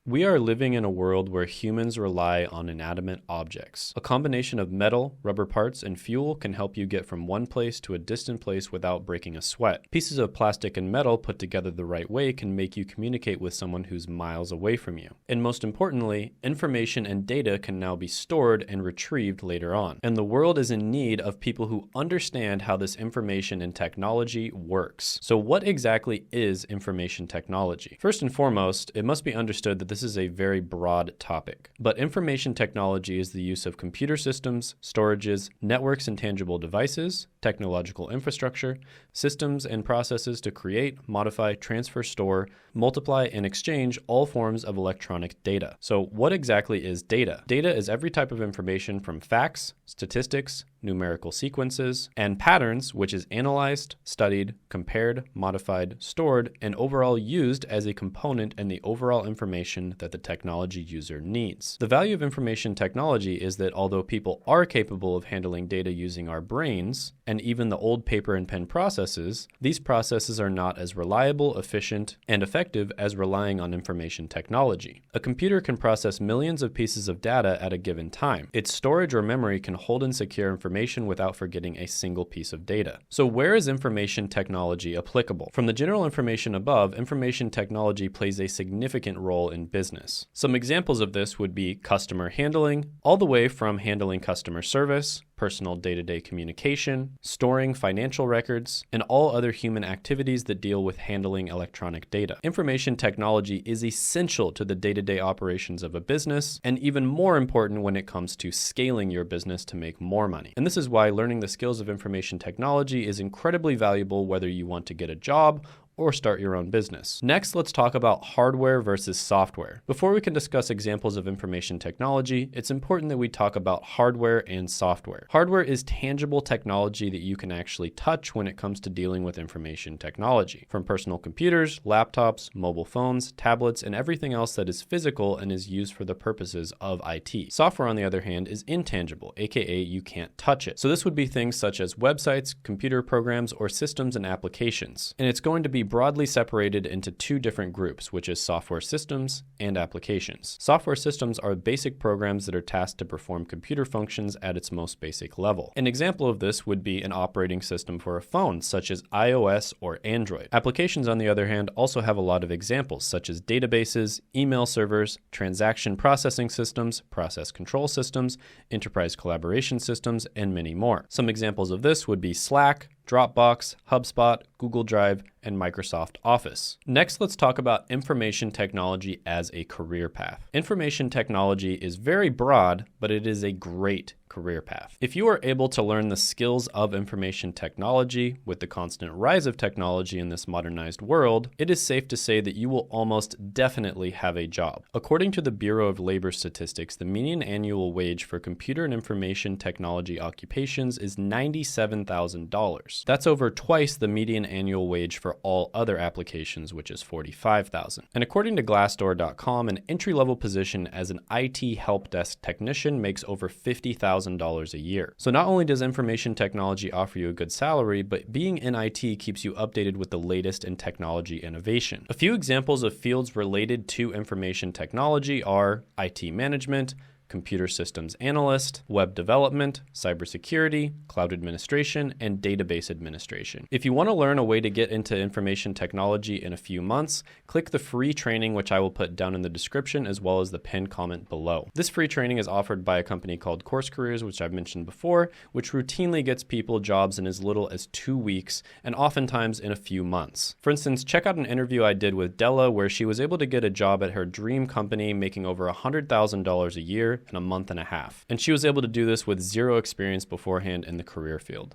We are living in a world where humans rely on inanimate objects. A combination of metal, rubber parts, and fuel can help you get from one place to a distant place without breaking a sweat. Pieces of plastic and metal put together the right way can make you communicate with someone who's miles away from you. And most importantly, information and data can now be stored and retrieved later on. And the world is in need of people who understand how this information and technology works. So what exactly is information technology? First and foremost, it must be understood that this is a very broad topic. But information technology is the use of computer systems, storages, networks and tangible devices, technological infrastructure, systems and processes to create, modify, transfer, store, multiply, and exchange all forms of electronic data. So what exactly is data? Data is every type of information from facts, statistics, numerical sequences, and patterns, which is analyzed, studied, compared, modified, stored, and overall used as a component in the overall information that the technology user needs. The value of information technology is that although people are capable of handling data using our brains, and even the old paper and pen processes, these processes are not as reliable, efficient, and effective as relying on information technology. A computer can process millions of pieces of data at a given time. Its storage or memory can hold and secure information without forgetting a single piece of data. So where is information technology applicable? From the general information above, information technology plays a significant role in business. Some examples of this would be customer handling, all the way from handling customer service, personal day-to-day communication, storing financial records, and all other human activities that deal with handling electronic data. Information technology is essential to the day-to-day operations of a business, and even more important when it comes to scaling your business to make more money. And this is why learning the skills of information technology is incredibly valuable whether you want to get a job or start your own business. Next, let's talk about hardware versus software. Before we can discuss examples of information technology, it's important that we talk about hardware and software. Hardware is tangible technology that you can actually touch when it comes to dealing with information technology. From personal computers, laptops, mobile phones, tablets, and everything else that is physical and is used for the purposes of IT. Software, on the other hand, is intangible, aka you can't touch it. So this would be things such as websites, computer programs, or systems and applications. And it's going to be broadly separated into two different groups, which is software systems and applications. Software systems are basic programs that are tasked to perform computer functions at its most basic level. An example of this would be an operating system for a phone, such as iOS or Android. Applications, on the other hand, also have a lot of examples, such as databases, email servers, transaction processing systems, process control systems, enterprise collaboration systems, and many more. Some examples of this would be Slack, Dropbox, HubSpot, Google Drive, and Microsoft Office. Next, let's talk about information technology as a career path. Information technology is very broad, but it is a great career path. If you are able to learn the skills of information technology with the constant rise of technology in this modernized world, it is safe to say that you will almost definitely have a job. According to the Bureau of Labor Statistics, the median annual wage for computer and information technology occupations is $97,000. That's over twice the median annual wage for all other applications, which is $45,000. And according to Glassdoor.com, an entry-level position as an IT help desk technician makes over $50,000 a year. So not only does information technology offer you a good salary, but being in IT keeps you updated with the latest in technology innovation. A few examples of fields related to information technology are IT management, computer systems analyst, web development, cybersecurity, cloud administration, and database administration. If you want to learn a way to get into information technology in a few months, click the free training, which I will put down in the description as well as the pinned comment below. This free training is offered by a company called Course Careers, which I've mentioned before, which routinely gets people jobs in as little as 2 weeks and oftentimes in a few months. For instance, check out an interview I did with Della where she was able to get a job at her dream company making over $100,000 a year in a month and a half. And she was able to do this with zero experience beforehand in the career field.